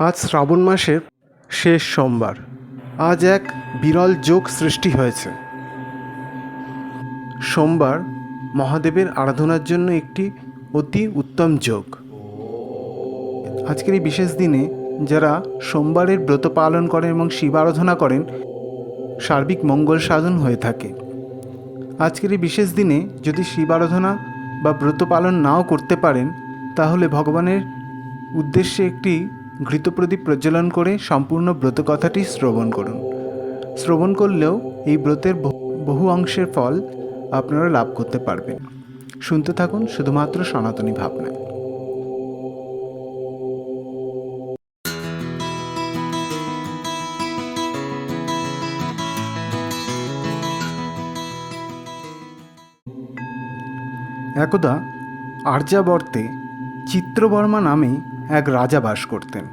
আজ শ্রাবণ মাসের শেষ সোমবার। আজ এক বিরল যোগ সৃষ্টি হয়েছে। সোমবার মহাদেবের আরাধনার জন্য একটি অতি উত্তম যোগ। আজকের এই বিশেষ দিনে যারা সোমবারের ব্রত পালন করেন এবং শিব আরাধনা করেন, সার্বিক মঙ্গল সাধন হয়ে থাকে। আজকের এই বিশেষ দিনে যদি শিব আরাধনা বা ব্রত পালন নাও করতে পারেন, তাহলে ভগবানের উদ্দেশ্যে একটি ঘৃতপ্রদীপ প্রজ্বলন করে সম্পূর্ণ ব্রত কথাটি শ্রবণ করুন। শ্রবণ করলেও এই ব্রতের বহু অংশের ফল আপনারা লাভ করতে পারবেন। শুনতে থাকুন শুধুমাত্র সনাতনী ভাবনায়। একদা আর্যাবর্তে চিত্রবর্মা নামে এক রাজা বাস করতেন।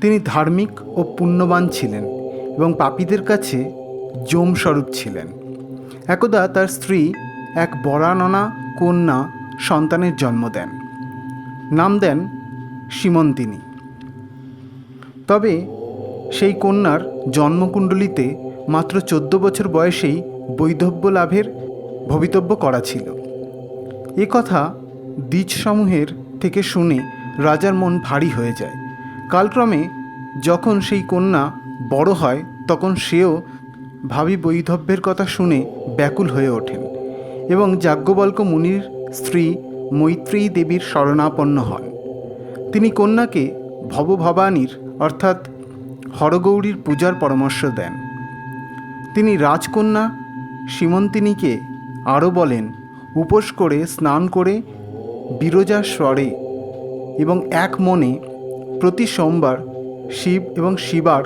তিনি ধার্মিক ও পুণ্যবান ছিলেন এবং পাপীদের কাছে যমস্বরূপ ছিলেন। একদা তার স্ত্রী এক বরাননা কন্যা সন্তানের জন্ম দেন। নাম দেন সীমন্তিনী। তবে সেই কন্যার জন্মকুণ্ডলিতে মাত্র 14 বছর বয়সেই বৈধব্য লাভের ভবিতব্য করা ছিল। এ কথা দ্বিজসমূহের থেকে শুনে রাজার মন ভারী হয়ে যায়। কালক্রমে যখন সেই কন্যা বড় হয়, তখন সেও ভাবী বৈধব্যের কথা শুনে ব্যাকুল হয়ে ওঠেন এবং যাজ্ঞবল্ক্য মুনির স্ত্রী মৈত্রেয়ী দেবীর শরণাপন্ন হন। তিনি কন্যাকে ভবভবানীর অর্থাৎ হরগৌরীর পূজার পরামর্শ দেন। তিনি রাজকন্যা সীমন্তিনীকে আরও বলেন, উপোস করে স্নান করে বিরজা স্বরে এবং এক মনে প্রতি সোমবার শিব এবং শিবার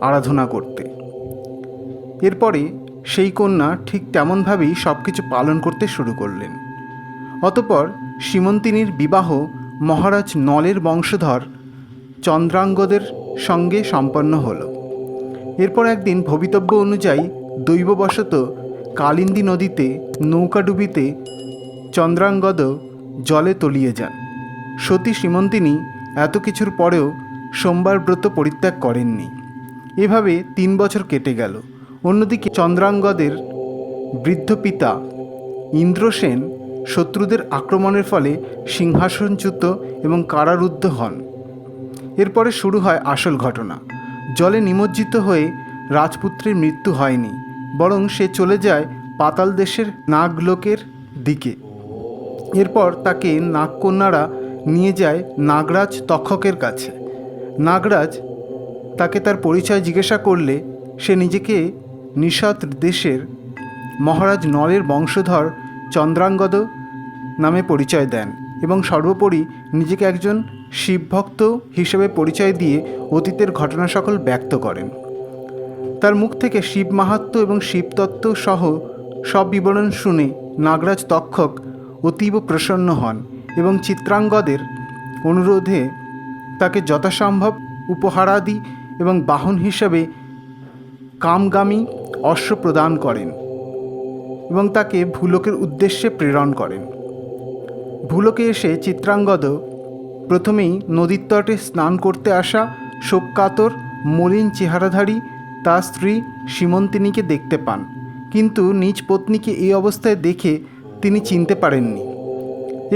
আরাধনা করতে। এরপরে সেই কন্যা ঠিক তেমনভাবেই সব কিছু পালন করতে শুরু করলেন। অতঃপর সীমন্তিনীর বিবাহ মহারাজ নলের বংশধর চন্দ্রাঙ্গদের সঙ্গে সম্পন্ন হল। এরপর একদিন ভবিতব্য অনুযায়ী দৈববশত কালিন্দী নদীতে নৌকাডুবিতে চন্দ্রাঙ্গদ জলে তলিয়ে যান। সতী সীমন্তিনী এত কিছুর পরেও সোমবার ব্রত পরিত্যাগ করেননি। এভাবে 3 বছর কেটে গেল। অন্যদিকে চন্দ্রাঙ্গদের বৃদ্ধ পিতা ইন্দ্রসেন শত্রুদের আক্রমণের ফলে সিংহাসনচ্যুত এবং কারারুদ্ধ হন। এরপরে শুরু হয় আসল ঘটনা। জলে নিমজ্জিত হয়ে রাজপুত্রের মৃত্যু হয়নি, বরং সে চলে যায় পাতাল দেশের নাগলোকের দিকে। এরপর তাকে নাগকন্যারা নিয়ে যায় নাগরাজ তক্ষকের কাছে। নাগরাজ তাকে তার পরিচয় জিজ্ঞাসা করলে সে নিজেকে নিষদ দেশের মহারাজ নলের বংশধর চন্দ্রাঙ্গদ নামে পরিচয় দেন এবং সর্বোপরি নিজেকে একজন শিবভক্ত হিসেবে পরিচয় দিয়ে অতীতের ঘটনা সকল ব্যক্ত করেন। তার মুখ থেকে শিব মাহাত্ম্য এবং শিবতত্ত্ব সহ সব বিবরণ শুনে নাগরাজ তক্ষক অতীব প্রসন্ন হন এবং চিত্রাঙ্গদের অনুরোধে তাকে যথাসম্ভব উপহারাদি এবং বাহন হিসাবে কামগামী অশ্ব প্রদান করেন এবং তাকে ভূলোকের উদ্দেশ্যে প্রেরণ করেন। ভূলোকে এসে চিত্রাঙ্গদ প্রথমেই নদীর তটে স্নান করতে আসা শোককাতর মলিন চেহারাধারী তার স্ত্রী সীমন্তিনীকে দেখতে পান, কিন্তু নিজ পত্নীকে এই অবস্থায় দেখে তিনি চিনতে পারেননি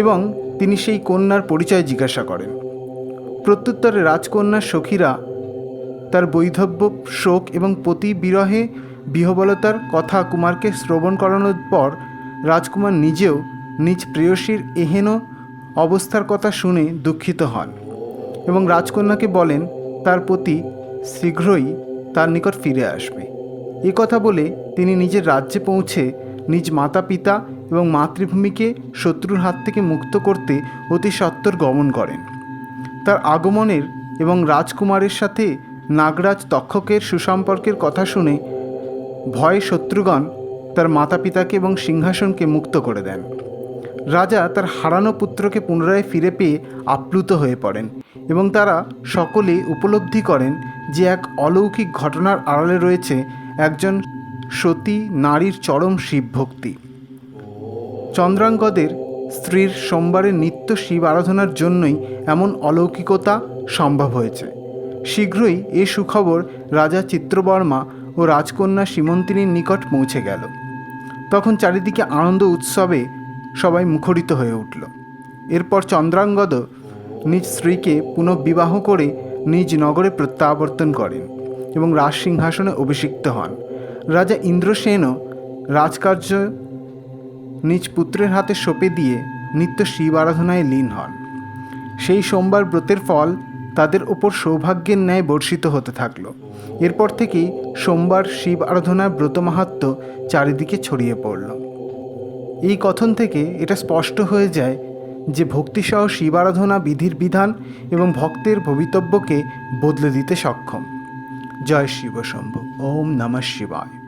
এবং তিনি সেই কন্যার পরিচয় জিজ্ঞাসা করেন। প্রত্যুত্তরে রাজকন্যার সখীরা তার বৈধব্য, শোক এবং পতি বিরহে বিহবলতার কথা কুমারকে শ্রবণ করানোর পর রাজকুমার নিজেও নিজ প্রেয়সীর এহেন অবস্থার কথা শুনে দুঃখিত হন এবং রাজকন্যাকে বলেন তার পতি শীঘ্রই তার নিকট ফিরে আসবে। এ কথা বলে তিনি নিজের রাজ্যে পৌঁছে নিজ মাতা পিতা এবং মাতৃভূমিকে শত্রুর হাত থেকে মুক্ত করতে অতি সত্বর গমন করেন। তার আগমনের এবং রাজকুমারের সাথে নাগরাজ তক্ষকের সুসম্পর্কের কথা শুনে ভয়ে শত্রুগণ তার মাতা পিতাকে এবং সিংহাসনকে মুক্ত করে দেন। রাজা তার হারানো পুত্রকে পুনরায় ফিরে পেয়ে আপ্লুত হয়ে পড়েন এবং তারা সকলে উপলব্ধি করেন যে এক অলৌকিক ঘটনার আড়ালে রয়েছে একজন সতী নারীর চরম শিবভক্তি। চন্দ্রাঙ্গদের স্ত্রীর সোমবারের নিত্য শিব আরাধনার জন্যই এমন অলৌকিকতা সম্ভব হয়েছে শীঘ্রই এ সুখবর রাজা চিত্রবর্মা ও রাজকন্যা সীমন্তিনীর নিকট পৌঁছে গেল। তখন চারিদিকে আনন্দ উৎসবে সবাই মুখরিত হয়ে উঠল। এরপর চন্দ্রাঙ্গদ নিজ স্ত্রীকে পুনঃবিবাহ করে নিজ নগরে প্রত্যাবর্তন করেন এবং রাজসিংহাসনে অভিষিক্ত হন। রাজা ইন্দ্রসেনও রাজকার্য নিজ পুত্রের হাতে সঁপে দিয়ে নিত্য শিব আরাধনায় লীন হন। সেই সোমবার ব্রতের ফল তাদের ওপর সৌভাগ্যের ন্যায় বর্ষিত হতে থাকল। এরপর থেকেই সোমবার শিব আরাধনার ব্রত মাহাত্ম্য চারিদিকে ছড়িয়ে পড়ল। এই কথন থেকে এটা স্পষ্ট হয়ে যায় যে ভক্তিসহ শিব আরাধনা বিধির বিধান এবং ভক্তের ভবিতব্যকে বদলে দিতে সক্ষম। জয় শিব শম্ভু। ওম নমঃ শিবায়।